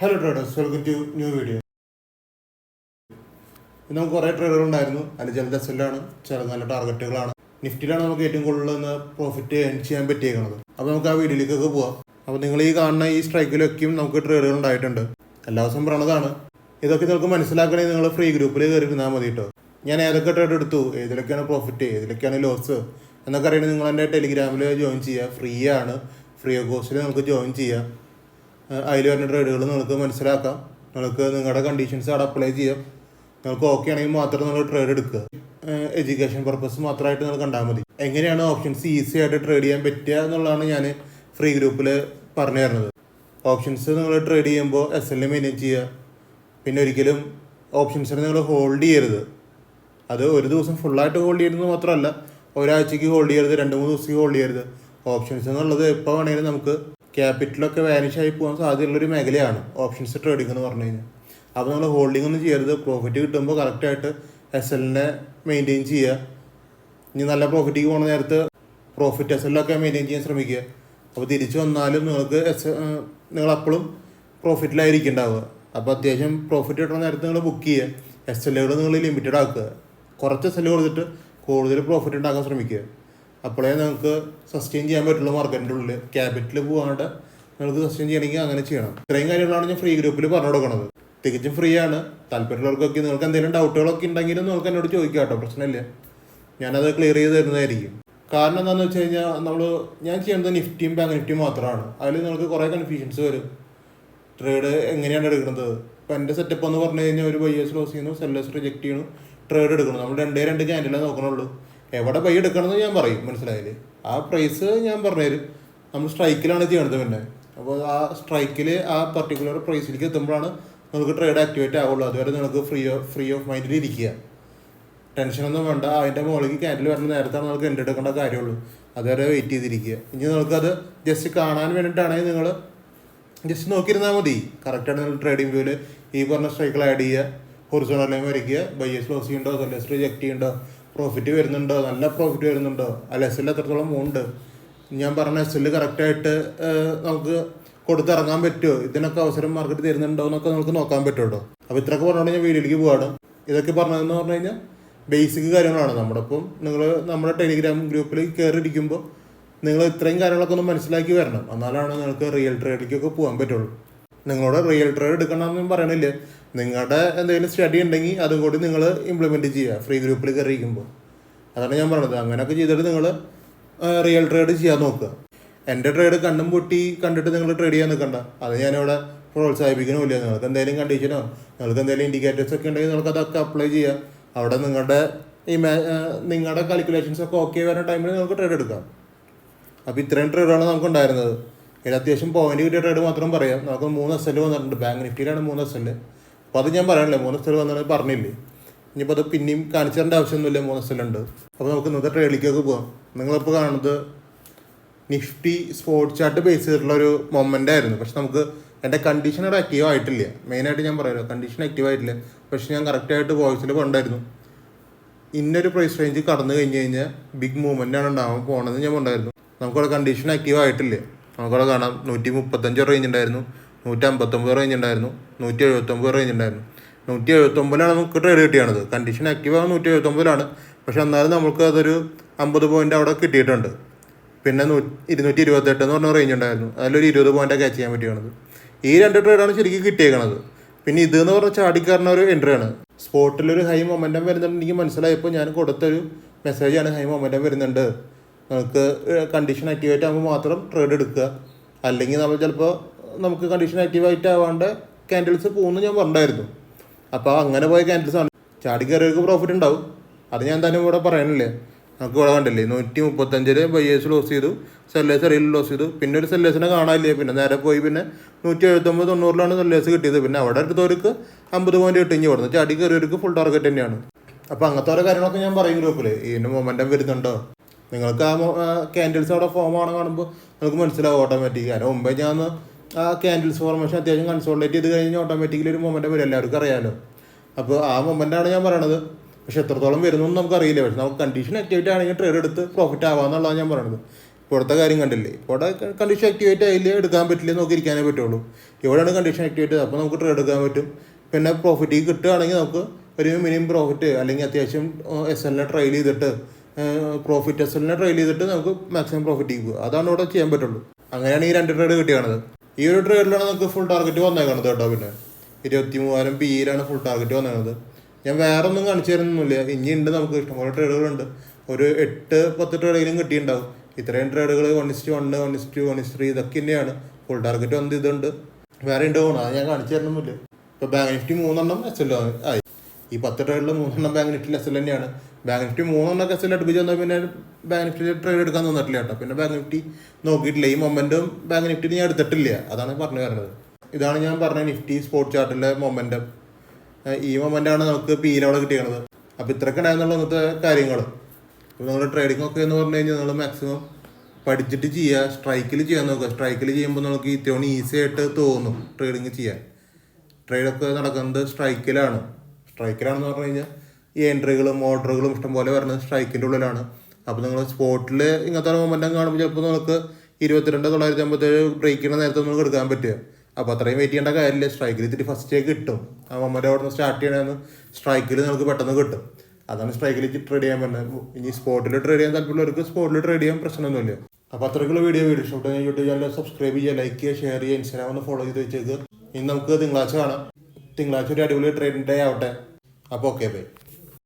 Hello traders, welcome to new video. നമുക്ക് കുറേ ട്രേഡുകൾ ഉണ്ടായിരുന്നു. അതിൽ ചിലത് എസ്എല്ലാണ്, ചിലത് നല്ല ടാർഗറ്റുകളാണ്. നിഫ്റ്റിയിലാണ് നമുക്ക് ഏറ്റവും കൂടുതൽ പ്രോഫിറ്റ് ഏൺ ചെയ്യാൻ പറ്റിയേക്കുന്നത്. അപ്പോൾ നമുക്ക് ആ വീഡിയോയിലേക്കൊക്കെ പോവാം. അപ്പോൾ നിങ്ങൾ ഈ കാണുന്ന ഈ സ്ട്രൈക്കിലൊക്കെയും നമുക്ക് ട്രേഡുകൾ ഉണ്ടായിട്ടുണ്ട്. എല്ലാ ദിവസവും പറയണതാണ്. ഇതൊക്കെ നിങ്ങൾക്ക് മനസ്സിലാക്കണമെങ്കിൽ നിങ്ങൾ ഫ്രീ ഗ്രൂപ്പിൽ കയറി ഇരുന്നാൽ മതി കേട്ടോ. ഞാൻ ഏതൊക്കെ ട്രേഡ് എടുത്തു, ഏതിലൊക്കെയാണ് പ്രോഫിറ്റ്, ഏതിലൊക്കെയാണ് ലോസ് എന്നൊക്കെ അറിയണമെങ്കിൽ നിങ്ങൾ എൻ്റെ ടെലിഗ്രാമിൽ ജോയിൻ ചെയ്യുക. ഫ്രീ ആണ്, ഫ്രീ ഓഫ് കോസ്റ്റിൽ നിങ്ങൾക്ക് ജോയിൻ ചെയ്യാം. അതിൽ വരുന്ന ട്രേഡുകൾ നിങ്ങൾക്ക് മനസ്സിലാക്കാം. നിങ്ങൾക്ക് നിങ്ങളുടെ കണ്ടീഷൻസ് അവിടെ അപ്ലൈ ചെയ്യാം. നിങ്ങൾക്ക് ഓക്കെ ആണെങ്കിൽ മാത്രം നിങ്ങൾ ട്രേഡ് എടുക്കുക. എഡ്യൂക്കേഷൻ പർപ്പസ് മാത്രമായിട്ട് നിങ്ങൾ കണ്ടാൽ മതി. എങ്ങനെയാണ് ഓപ്ഷൻസ് ഈസി ആയിട്ട് ട്രേഡ് ചെയ്യാൻ പറ്റുക എന്നുള്ളതാണ് ഞാൻ ഫ്രീ ഗ്രൂപ്പിൽ പറഞ്ഞു തരുന്നത്. ഓപ്ഷൻസ് നിങ്ങൾ ട്രേഡ് ചെയ്യുമ്പോൾ SL മെയിൻറ്റെയിൻ ചെയ്യുക. പിന്നെ ഒരിക്കലും ഓപ്ഷൻസിനെ നിങ്ങൾ ഹോൾഡ് ചെയ്യരുത്. അത് ഒരു ദിവസം ഫുള്ളായിട്ട് ഹോൾഡ് ചെയ്യരുത് മാത്രമല്ല, ഒരാഴ്ചയ്ക്ക് ഹോൾഡ് ചെയ്യരുത്, 2-3 ദിവസത്തേക്ക് ഹോൾഡ് ചെയ്യരുത്. ഓപ്ഷൻസ് എന്നുള്ളത് എപ്പോൾ വേണമെങ്കിലും നമുക്ക് ക്യാപിറ്റലൊക്കെ വാനിഷായി പോകാൻ സാധ്യതയുള്ളൊരു മേഖലയാണ് ഓപ്ഷൻസ് ട്രേഡിംഗ് എന്ന് പറഞ്ഞു കഴിഞ്ഞാൽ. അപ്പോൾ നമ്മൾ ഹോൾഡിംഗ് ഒന്നും ചെയ്യരുത്. പ്രോഫിറ്റ് കിട്ടുമ്പോൾ കറക്റ്റായിട്ട് SLനെ മെയിൻറ്റെയിൻ ചെയ്യുക. ഇനി നല്ല പ്രോഫിറ്റിക്ക് പോകുന്ന നേരത്ത് പ്രോഫിറ്റ് SLൊക്കെ മെയിൻറ്റെയിൻ ചെയ്യാൻ ശ്രമിക്കുക. അപ്പോൾ തിരിച്ചു വന്നാലും നിങ്ങൾക്ക് നിങ്ങൾ അപ്പോഴും പ്രോഫിറ്റിലായിരിക്കുന്നുണ്ടാവുക. അപ്പോൾ അത്യാവശ്യം പ്രോഫിറ്റ് കിട്ടുന്ന നേരത്ത് നിങ്ങൾ ബുക്ക് ചെയ്യുക. SLകൾ നിങ്ങൾ ലിമിറ്റഡ് ആക്കുക. കുറച്ച് SL കൊടുത്തിട്ട് കൂടുതൽ പ്രോഫിറ്റ് ഉണ്ടാക്കാൻ ശ്രമിക്കുക. അപ്പോഴേ നിങ്ങൾക്ക് സസ്റ്റെയിൻ ചെയ്യാൻ പറ്റുള്ളൂ. മാർക്കറ്റിൻ്റെ ഉള്ളിൽ ക്യാപിറ്റൽ പോകാണ്ട് നിങ്ങൾക്ക് സസ്റ്റെയിൻ ചെയ്യണമെങ്കിൽ അങ്ങനെ ചെയ്യണം. ഇത്രയും കാര്യങ്ങളാണ് ഞാൻ ഫ്രീ ഗ്രൂപ്പിൽ പറഞ്ഞു കൊടുക്കുന്നത്. തികച്ചും ഫ്രീ ആണ്. താല്പര്യമുള്ളവർക്കൊക്കെ നിങ്ങൾക്ക് എന്തെങ്കിലും ഡൗട്ടുകളൊക്കെ ഉണ്ടെങ്കിലും നിങ്ങൾക്ക് എന്നോട് ചോദിക്കാം കേട്ടോ, പ്രശ്നമില്ല. ഞാനത് ക്ലിയർ ചെയ്ത് തരുന്നതായിരിക്കും. കാരണം എന്താണെന്ന് വെച്ച് കഴിഞ്ഞാൽ ഞാൻ ചെയ്യുന്നത് നിഫ്റ്റിയും ബാങ്ക് നിഫ്റ്റിയും മാത്രമാണ്. അതിൽ നിങ്ങൾക്ക് കുറേ കൺഫ്യൂഷൻസ് വരും. ട്രേഡ് എങ്ങനെയാണ് എടുക്കുന്നത്? ഇപ്പോൾ എൻ്റെ സെറ്റപ്പ് എന്ന് പറഞ്ഞു കഴിഞ്ഞാൽ ഒരു ബയേഴ്സ് ലോസ് ചെയ്യുന്നു, സെല്ലേഴ്സ് റിജക്റ്റ് ചെയ്യുന്നു, ട്രേഡ് എടുക്കണം. നമ്മൾ രണ്ട് ക്യാൻഡിലേ നോക്കണുള്ളൂ. എവിടെ ബൈ എടുക്കണമെന്ന് ഞാൻ പറയും, മനസ്സിലായില്ലേ? ആ പ്രൈസ് ഞാൻ പറഞ്ഞുതരും. നമ്മൾ സ്ട്രൈക്കിലാണ് ചെയ്യണത്. പിന്നെ അപ്പോൾ ആ സ്ട്രൈക്കിൽ ആ പർട്ടിക്കുലർ പ്രൈസിലേക്ക് എത്തുമ്പോഴാണ് നമുക്ക് ട്രേഡ് ആക്ടിവേറ്റ് ആവുള്ളൂ. അതുവരെ നിങ്ങൾക്ക് ഫ്രീ ഓഫ് മൈൻഡിൽ ഇരിക്കുക. ടെൻഷനൊന്നും വേണ്ട. അതിൻ്റെ മുകളിലേക്ക് ക്യാൻഡിൽ വരുന്ന നേരത്താണ് നിങ്ങൾക്ക് എൻഡ് എടുക്കേണ്ട കാര്യമുള്ളൂ. അതുവരെ വെയിറ്റ് ചെയ്തിരിക്കുക. ഇനി നിങ്ങൾക്കത് ജസ്റ്റ് കാണാൻ വേണ്ടിയിട്ടാണെങ്കിൽ നിങ്ങൾ ജസ്റ്റ് നോക്കിയിരുന്നാൽ മതി. കറക്റ്റായിട്ട് നിങ്ങൾ ട്രേഡിംഗ് വ്യൂവിൽ ഈ പറഞ്ഞ സ്ട്രൈക്കിൽ ആഡ് ചെയ്യുക, ഹൊറിസോണ്ടൽ ലൈൻ വരയ്ക്കുക, ബയേഴ്സ് ക്ലോസ് ചെയ്യുന്നുണ്ടോ, സെല്ലേഴ്സ് റിജക്റ്റ് ചെയ്യുന്നുണ്ടോ, പ്രോഫിറ്റ് വരുന്നുണ്ടോ, നല്ല പ്രോഫിറ്റ് വരുന്നുണ്ടോ, അല്ല SL എത്രത്തോളം ഉണ്ട്, ഞാൻ പറഞ്ഞ SL കറക്റ്റായിട്ട് നമുക്ക് കൊടുത്തിറങ്ങാൻ പറ്റുമോ, ഇതിനൊക്കെ അവസരം മാർക്കറ്റ് തരുന്നുണ്ടോ എന്നൊക്കെ നമുക്ക് നോക്കാൻ പറ്റുമോ. അപ്പോൾ ഇത്രയൊക്കെ പറഞ്ഞുകൊണ്ട് ഞാൻ വീഡിയോയിലേക്ക് പോവാണ്. ഇതൊക്കെ പറഞ്ഞതെന്ന് പറഞ്ഞു കഴിഞ്ഞാൽ ബേസിക് കാര്യങ്ങളാണ്. നമ്മുടെ ടെലിഗ്രാം ഗ്രൂപ്പിൽ കയറിയിരിക്കുമ്പോൾ നിങ്ങൾ ഇത്രയും കാര്യങ്ങളൊക്കെ ഒന്ന് മനസ്സിലാക്കി വരണം. എന്നാലാണ് നിങ്ങൾക്ക് റിയൽ ട്രേഡിലേക്കൊക്കെ പോകാൻ പറ്റുള്ളൂ. നിങ്ങളോട് റിയൽ ട്രേഡ് എടുക്കണമെന്നും പറയണില്ല. നിങ്ങളുടെ എന്തെങ്കിലും സ്റ്റഡി ഉണ്ടെങ്കിൽ അതും കൂടി നിങ്ങൾ ഇംപ്ലിമെൻറ്റ് ചെയ്യുക ഫ്രീ ഗ്രൂപ്പിൽ കയറിയിരിക്കുമ്പോൾ. അതാണ് ഞാൻ പറഞ്ഞത്. അങ്ങനെയൊക്കെ ചെയ്തിട്ട് നിങ്ങൾ റിയൽ ട്രേഡ് ചെയ്യാൻ നോക്കുക. എൻ്റെ ട്രേഡ് കണ്ണും പൊട്ടി കണ്ടിട്ട് നിങ്ങൾ ട്രേഡ് ചെയ്യാൻ നിൽക്കണ്ട. അത് ഞാനിവിടെ പ്രോത്സാഹിപ്പിക്കണമില്ല. നിങ്ങൾക്ക് എന്തെങ്കിലും കണ്ടീഷനോ നിങ്ങൾക്ക് എന്തെങ്കിലും ഇൻഡിക്കേറ്റേഴ്സ് ഒക്കെ ഉണ്ടെങ്കിൽ നിങ്ങൾക്ക് അതൊക്കെ അപ്ലൈ ചെയ്യുക. അവിടെ നിങ്ങളുടെ കാൽക്കുലേഷൻസ് ഒക്കെ ഓക്കെ വരുന്ന ടൈമിൽ നിങ്ങൾക്ക് ട്രേഡ് എടുക്കാം. അപ്പോൾ ഇത്രയും ട്രേഡാണ് നമുക്കുണ്ടായിരുന്നത്. ഇതിൽ അത്യാവശ്യം പോയിന്റ് കിട്ടിയ ട്രേഡ് മാത്രം പറയാം. നമുക്ക് 3 SL വന്നിട്ടുണ്ട്. ബാങ്ക് നിഫ്റ്റിയിലാണ് 3 SL. അപ്പോൾ അത് ഞാൻ പറയണില്ലേ, 3 SL വന്നത് പറഞ്ഞില്ലേ. ഇനിയിപ്പോൾ അത് പിന്നെയും കാണിച്ചു തരേണ്ട ആവശ്യമൊന്നുമില്ല. 3 SL ഉണ്ട്. അപ്പോൾ നമുക്ക് ഇന്നത്തെ ട്രേഡിലേക്കൊക്കെ പോകാം. നിങ്ങളിപ്പോൾ കാണുന്നത് നിഫ്റ്റി സ്പോട്ട് ചാർട്ട് ബേസ് ചെയ്തിട്ടുള്ള ഒരു മൊമെൻ്റ് ആയിരുന്നു. പക്ഷെ നമുക്ക് എൻ്റെ കണ്ടീഷൻ അവിടെ ആക്റ്റീവ് ആയിട്ടില്ല. മെയിനായിട്ട് ഞാൻ പറയാമല്ലോ, കണ്ടീഷൻ ആക്റ്റീവ് ആയിട്ടില്ല. പക്ഷെ ഞാൻ കറക്റ്റായിട്ട് വോയിസിൽ കൊണ്ടായിരുന്നു. ഇന്നൊരു പ്രൈസ് റേഞ്ച് കടന്നു കഴിഞ്ഞാൽ ബിഗ് മൂവ്മെൻ്റാണ് ഉണ്ടാവാൻ പോകണമെന്ന് ഞാൻ കൊണ്ടായിരുന്നു. നമുക്കവിടെ കണ്ടീഷൻ ആക്റ്റീവ് ആയിട്ടില്ല. നമുക്കവിടെ കാണാം 135 റേഞ്ച് ഉണ്ടായിരുന്നു, 159 റേഞ്ച് ഉണ്ടായിരുന്നു, 179 റേഞ്ച് ഉണ്ടായിരുന്നു. 179 നമുക്ക് ട്രേഡ് കിട്ടിയാണത്. കണ്ടീഷൻ ആക്റ്റീവ് ആകും 179. പക്ഷെ എന്നാലും നമുക്ക് അതൊരു 50 പോയിൻ്റ് അവിടെ കിട്ടിയിട്ടുണ്ട്. പിന്നെ 228 എന്ന് പറഞ്ഞ റേഞ്ച് ഉണ്ടായിരുന്നു. അതിലൊരു 20 പോയിൻ്റ് ക്യാച്ച് ചെയ്യാൻ പറ്റിയാണത്. ഈ 2 ട്രേഡാണ് ശരിക്കും കിട്ടിയേക്കണത്. പിന്നെ ഇതെന്ന് പറഞ്ഞാൽ ചാടിക്കാരന ഒരു എൻട്രിയാണ്. സ്പോട്ടിലൊരു ഹൈ മൊമെൻറ്റം വരുന്നുണ്ട് എനിക്ക് മനസ്സിലായപ്പോൾ ഞാൻ കൊടുത്തൊരു മെസ്സേജാണ്, ഹൈ മൊമെൻറ്റം വരുന്നുണ്ട്, നമുക്ക് കണ്ടീഷൻ ആക്റ്റീവായിട്ട് ആകുമ്പോൾ മാത്രം ട്രേഡ് എടുക്കുക. അല്ലെങ്കിൽ നമുക്ക് കണ്ടീഷൻ ആക്റ്റീവായിട്ട് ആവാണ്ട് ക്യാൻഡിൽസ് പോകുന്നു ഞാൻ പറഞ്ഞിട്ടുണ്ടായിരുന്നു. അപ്പോൾ അങ്ങനെ പോയ ക്യാൻഡിൽസ് ആണ്. ചാടി കയറിയവർക്ക് പ്രോഫിറ്റ് ഉണ്ടാവും. അത് ഞാൻ തന്നെ ഇവിടെ പറയണില്ലേ. നമുക്ക് ഇവിടെ കണ്ടില്ലേ, 135 ബയേഴ്സ് ലോസ് ചെയ്തു, സെല്ലേഴ്സ് റിയൽ ലോസ് ചെയ്തു. പിന്നെ ഒരു സെല്ലേഴ്സിനെ കാണാനില്ലേ. പിന്നെ നേരെ പോയി പിന്നെ 179-90 സെല്ലേഴ്സ് കിട്ടിയത്. പിന്നെ അവിടെ എടുത്തവർക്ക് 50 പോയിന്റ് കിട്ടിഞ്ഞ് കൊടുത്തു. ചാടി കയറിയവർക്ക് ഫുൾ ടാർഗറ്റ് തന്നെയാണ്. അപ്പോൾ അങ്ങനത്തെ ഓരോ കാര്യങ്ങളൊക്കെ ഞാൻ പറയും ഗ്രൂപ്പിൽ. ഇതിന് മൊമെൻറ്റം വരുന്നുണ്ടോ, നിങ്ങൾക്ക് ആ ക്യാൻഡിൽസ് അവിടെ ഫോം ആണ് കാണുമ്പോൾ നിങ്ങൾക്ക് മനസ്സിലാവും ഓട്ടോമാറ്റിക്. അതിന് മുമ്പേ ഞാൻ ആ ക്യാൻഡിൽസ് ഫോർമേഷൻ അത്യാവശ്യം കൺസോൾട്ടേറ്റ് ചെയ്ത് കഴിഞ്ഞാൽ ഓട്ടോമാറ്റിക്കലി ഒരു മൊമെൻറ്റം വരും, എല്ലാവർക്കും അറിയാമല്ലോ. അപ്പോൾ ആ മൊമെൻ്റാണ് ഞാൻ പറയണത്. പക്ഷെ എത്രത്തോളം വരുന്നു നമുക്കറിയില്ല. പക്ഷെ നമുക്ക് കണ്ടീഷൻ ആക്ടിവിറ്റി ആണെങ്കിൽ ട്രേഡ് എടുത്ത് പ്രോഫിറ്റ് ആവാമെന്നുള്ളതാണ് ഞാൻ പറയണത്. ഇവിടുത്തെ കാര്യം കണ്ടില്ലേ, ഇവിടെ കണ്ടീഷൻ ആക്ടിവേറ്റ് അതിൽ എടുക്കാൻ പറ്റില്ല, നോക്കിയിരിക്കാനേ പറ്റുള്ളൂ. ഇവിടെയാണ് കണ്ടീഷൻ ആക്ടിവേറ്റ്, അപ്പോൾ നമുക്ക് ട്രേഡ് എടുക്കാൻ പറ്റും. പിന്നെ പ്രോഫിറ്റ് കിട്ടുകയാണെങ്കിൽ നമുക്ക് ഒരു മിനിമം പ്രോഫിറ്റ് അല്ലെങ്കിൽ അത്യാവശ്യം SL ട്രയൽ ചെയ്തിട്ട് പ്രോഫിറ്റ് SL ട്രയൽ ചെയ്തിട്ട് നമുക്ക് മാക്സിമം പ്രോഫിറ്റ് പോകുക. അതാണ് ഇവിടെ ചെയ്യാൻ പറ്റുള്ളൂ. അങ്ങനെയാണ് ഈ 2 ട്രേഡ് കിട്ടിയാണത്. ഈ ഒരു ട്രേഡിലാണ് നമുക്ക് ഫുൾ ടാർഗറ്റ് വന്നേക്കണത് കേട്ടോ. പിന്നെ 23,000 PE ഫുൾ ടാർഗറ്റ് വന്നേക്കണത്. ഞാൻ വേറെ ഒന്നും കാണിച്ചു തരുന്നില്ല, ഇനിയുണ്ട് നമുക്ക് ഇഷ്ടംപോലെ ട്രേഡുകളുണ്ട്. ഒരു 8-10 ട്രേഡെങ്കിലും കിട്ടിയിട്ടുണ്ടാവും. ഇത്രയും ട്രേഡുകൾ 1:1, 1:2, 1:3 ഇതൊക്കെ തന്നെയാണ്. ഫുൾ ടാർഗറ്റ് വന്ന് ഇതുണ്ട്, വേറെ ഉണ്ട് പോകണം, അത് ഞാൻ കാണിച്ചു തരുന്നില്ല. ഇപ്പോൾ ബാങ്ക് നിഫ്റ്റി 3 SL ആയി. ഈ 10 ട്രേഡിൽ 3 ബാങ്ക് നിഫ്റ്റിയിൽ SL തന്നെയാണ്. ബാങ്ക് നിഫ്റ്റി 3 SL അടുപ്പിച്ച് വന്നാൽ പിന്നെ ബാങ്ക് നിഫ്റ്റിയിൽ ട്രേഡ് എടുക്കാൻ തോന്നിട്ടില്ല കേട്ടോ. പിന്നെ ബാങ്ക് നിഫ്റ്റി നോക്കിയിട്ടില്ല, ഈ മൊമെൻറ്റും ബാങ്ക് നിഫ്റ്റി ഞാൻ എടുത്തിട്ടില്ല, അതാണ് പറഞ്ഞു വരുന്നത്. ഇതാണ് ഞാൻ പറഞ്ഞ നിഫ്റ്റി സ്പോട്ട് ചാർട്ടിലെ മൊമെൻറ്റം. ഈ മൊമെൻ്റാണ് നമുക്ക് PE കിട്ടിയത്. അപ്പോൾ ഇത്രയൊക്കെ ഉണ്ടായിരുന്നുള്ള ഇന്നത്തെ കാര്യങ്ങൾ. അപ്പോൾ നിങ്ങൾ ട്രേഡിംഗ് ഒക്കെ എന്ന് പറഞ്ഞു കഴിഞ്ഞാൽ നിങ്ങൾ മാക്സിമം പഠിച്ചിട്ട് ചെയ്യുക, സ്ട്രൈക്കിൽ ചെയ്യാൻ നോക്കുക. സ്ട്രൈക്കിൽ ചെയ്യുമ്പോൾ നമുക്ക് ഇത്രയും ഈസി ആയിട്ട് തോന്നും ട്രേഡിങ് ചെയ്യാൻ. ട്രേഡൊക്കെ നടക്കുന്നത് സ്ട്രൈക്കിലാണെന്ന് പറഞ്ഞു കഴിഞ്ഞാൽ ഈ എൻട്രികളും ഓർഡറുകളും ഇഷ്ടംപോലെ വരുന്നത് സ്ട്രൈക്കിൻ്റെ ഉള്ളിലാണ്. അപ്പോൾ നിങ്ങൾ സ്പോട്ടിൽ ഇങ്ങനത്തെ മൊമെൻറ്റം കാണുമ്പോൾ ചിലപ്പോൾ നിങ്ങൾക്ക് 22,957 ബ്രേക്ക് ചെയ്യുന്ന നേരത്തെ നമുക്ക് എടുക്കാൻ പറ്റുക. അപ്പോൾ അത്രയും വെയിറ്റ് ചെയ്യേണ്ട കാര്യമില്ല. സ്ട്രൈക്കിൽ ഇത്തിരി ഫസ്റ്റേ കിട്ടും. ആ മൊമെൻ്റ് അവിടെ നിന്ന് സ്റ്റാർട്ട് ചെയ്യണമെന്ന് സ്ട്രൈക്കിൽ നമുക്ക് പെട്ടെന്ന് കിട്ടും. അതാണ് സ്ട്രൈക്കിൽ ട്രേഡ് ചെയ്യാൻ പറ്റുന്നത്. ഇനി സ്പോട്ടിൽ ട്രേഡ് ചെയ്യാൻ താല്പര്യമുള്ളവർക്ക് സ്പോട്ടിൽ ട്രേഡ് ചെയ്യാൻ പ്രശ്നമൊന്നുമില്ല. അപ്പോൾ അത്രയ്ക്കുള്ള വീഡിയോ ഇഷ്ടപ്പെട്ടു ഞാൻ യൂട്യൂബ് ചാനൽ സബ്സ്ക്രൈബ് ചെയ്യുക, ലൈക്ക് ചെയ്യുക, ഷെയർ ചെയ്യുക, ഇൻസ്റ്റാഗ്രാം ഒന്ന് ഫോളോ ചെയ്ത് വെച്ചേക്ക്. ഇനി നമുക്ക് തിങ്കളാഴ്ച കാണാം. തിങ്കളാഴ്ച ഒരു അടിപൊളി ട്രേഡിംഗ് ഡേ ആവട്ടെ. അപ്പോൾ ഓക്കെ ബൈ.